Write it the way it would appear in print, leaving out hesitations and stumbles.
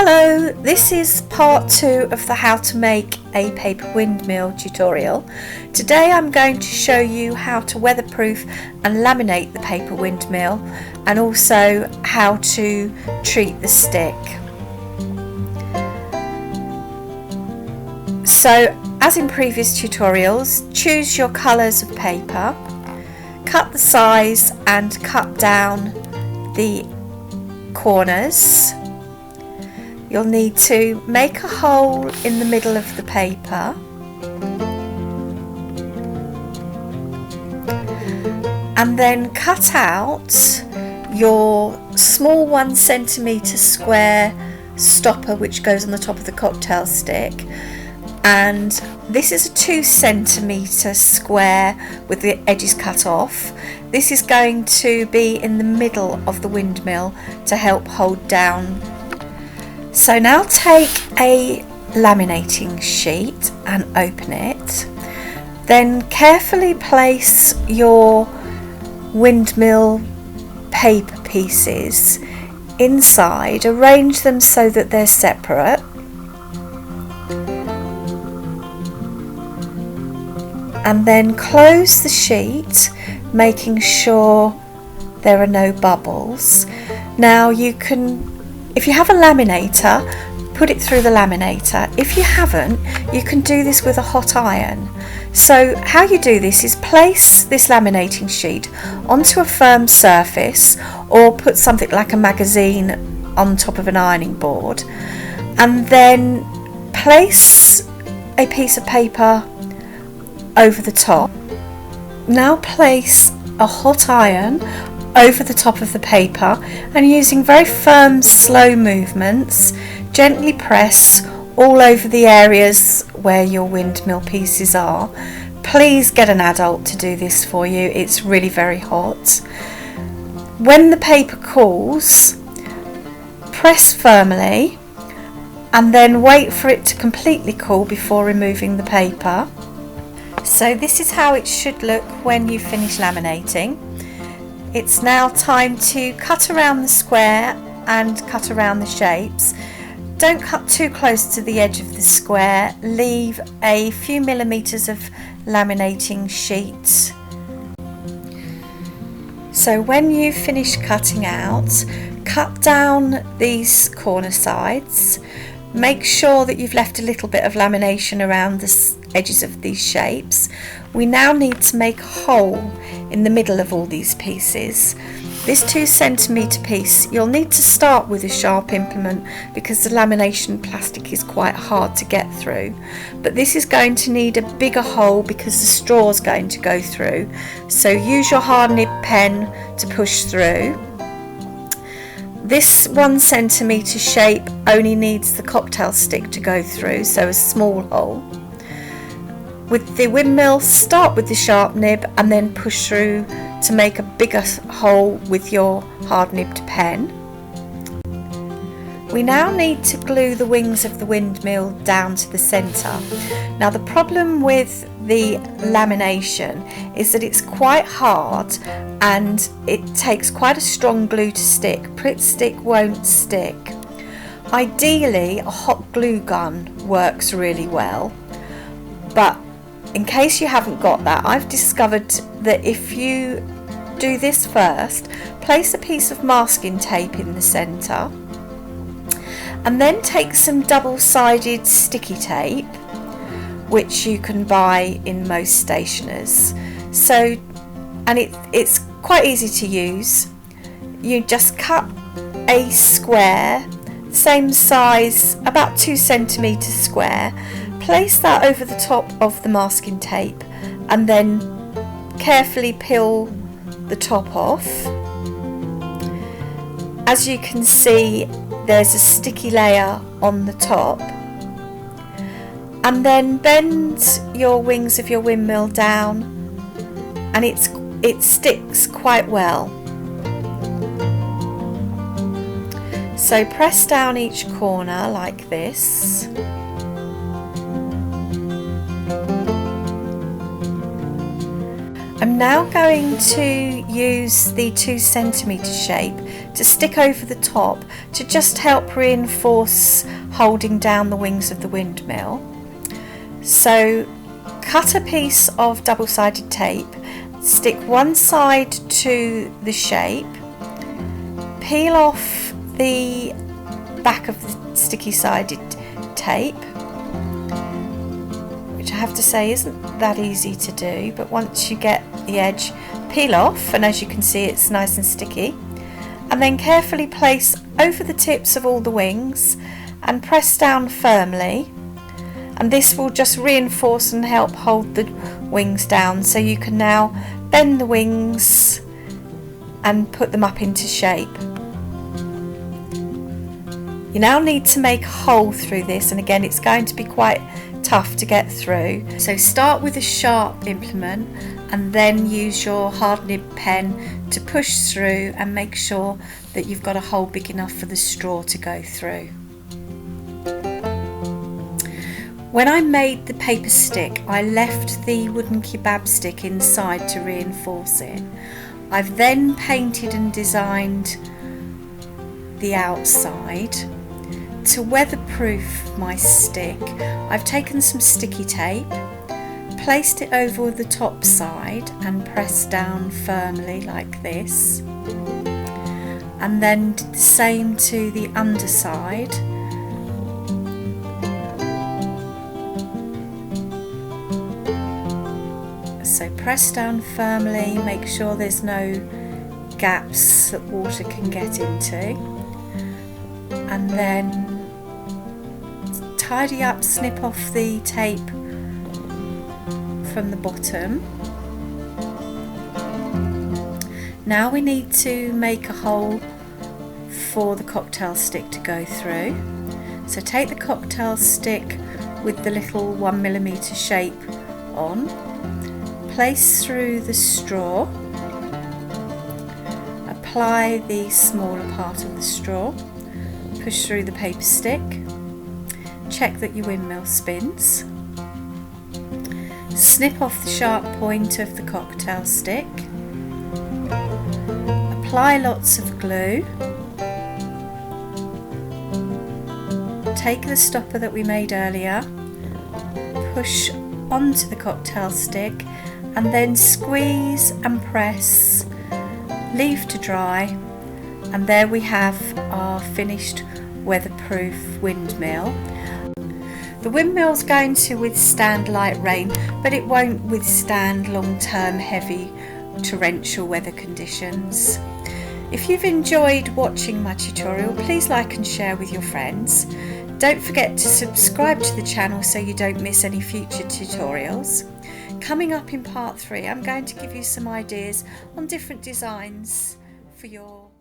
Hello, this is part 2 of the how to make a paper windmill tutorial. Today I'm going to show you how to weatherproof and laminate the paper windmill and also how to treat the stick. So as in previous tutorials, choose your colours of paper, cut the size and cut down the corners. You'll need to make a hole in the middle of the paper and then cut out your small 1 centimetre square stopper which goes on the top of the cocktail stick, and this is a 2 centimetre square with the edges cut off. This is going to be in the middle of the windmill to help hold down. So now take a laminating sheet and open it, then carefully place your windmill paper pieces inside, arrange them so that they're separate, and then close the sheet, making sure there are no bubbles. Now you can, if you have a laminator, put it through the laminator. If you haven't, you can do this with a hot iron. So how you do this is place this laminating sheet onto a firm surface or put something like a magazine on top of an ironing board, and then place a piece of paper over the top. Now place a hot iron over the top of the paper and using very firm, slow movements, gently press all over the areas where your windmill pieces are. Please get an adult to do this for you, it's really very hot. When the paper cools, press firmly and then wait for it to completely cool before removing the paper. So this is how it should look when you finish laminating. It's now time to cut around the square and cut around the shapes. Don't cut too close to the edge of the square, leave a few millimetres of laminating sheet. So when you finish cutting out, cut down these corner sides, make sure that you've left a little bit of lamination around the edges of these shapes. We now need to make a hole in the middle of all these pieces. This 2 centimetre piece, you'll need to start with a sharp implement because the lamination plastic is quite hard to get through, but this is going to need a bigger hole because the straw is going to go through, so use your hard nib pen to push through. This 1 centimetre shape only needs the cocktail stick to go through, so a small hole. With the windmill, start with the sharp nib and then push through to make a bigger hole with your hard nibbed pen. We now need to glue the wings of the windmill down to the centre. Now the problem with the lamination is that it's quite hard and it takes quite a strong glue to stick. Pritt stick won't stick. Ideally a hot glue gun works really well, but in case you haven't got that, I've discovered that if you do this first, place a piece of masking tape in the centre and then take some double-sided sticky tape which you can buy in most stationers. So, and it's quite easy to use. You just cut a square, same size, about 2 centimetres square, place that over the top of the masking tape and then carefully peel the top off. As you can see, there's a sticky layer on the top, and then bend your wings of your windmill down and it sticks quite well. So press down each corner like this. I'm now going to use the 2 cm shape to stick over the top to just help reinforce holding down the wings of the windmill. So cut a piece of double-sided tape, stick one side to the shape, peel off the back of the sticky-sided tape, which I have to say isn't that easy to do, but once you get the edge, peel off, and as you can see it's nice and sticky, and then carefully place over the tips of all the wings and press down firmly, and this will just reinforce and help hold the wings down, so you can now bend the wings and put them up into shape. You now need to make a hole through this, and again it's going to be quite tough to get through. So start with a sharp implement and then use your hard nib pen to push through and make sure that you've got a hole big enough for the straw to go through. When I made the paper stick, I left the wooden kebab stick inside to reinforce it. I've then painted and designed the outside. To weatherproof my stick, I've taken some sticky tape, placed it over the top side and pressed down firmly like this, and then did the same to the underside. So press down firmly, make sure there's no gaps that water can get into, and then tidy up, snip off the tape from the bottom. Now we need to make a hole for the cocktail stick to go through. So take the cocktail stick with the little 1mm shape on, place through the straw, apply the smaller part of the straw, push through the paper stick, check that your windmill spins, snip off the sharp point of the cocktail stick, apply lots of glue, take the stopper that we made earlier, push onto the cocktail stick, and then squeeze and press, leave to dry, and there we have our finished weatherproof windmill. The windmill's going to withstand light rain, but it won't withstand long-term heavy torrential weather conditions. If you've enjoyed watching my tutorial, please like and share with your friends. Don't forget to subscribe to the channel so you don't miss any future tutorials. Coming up in part 3, I'm going to give you some ideas on different designs for your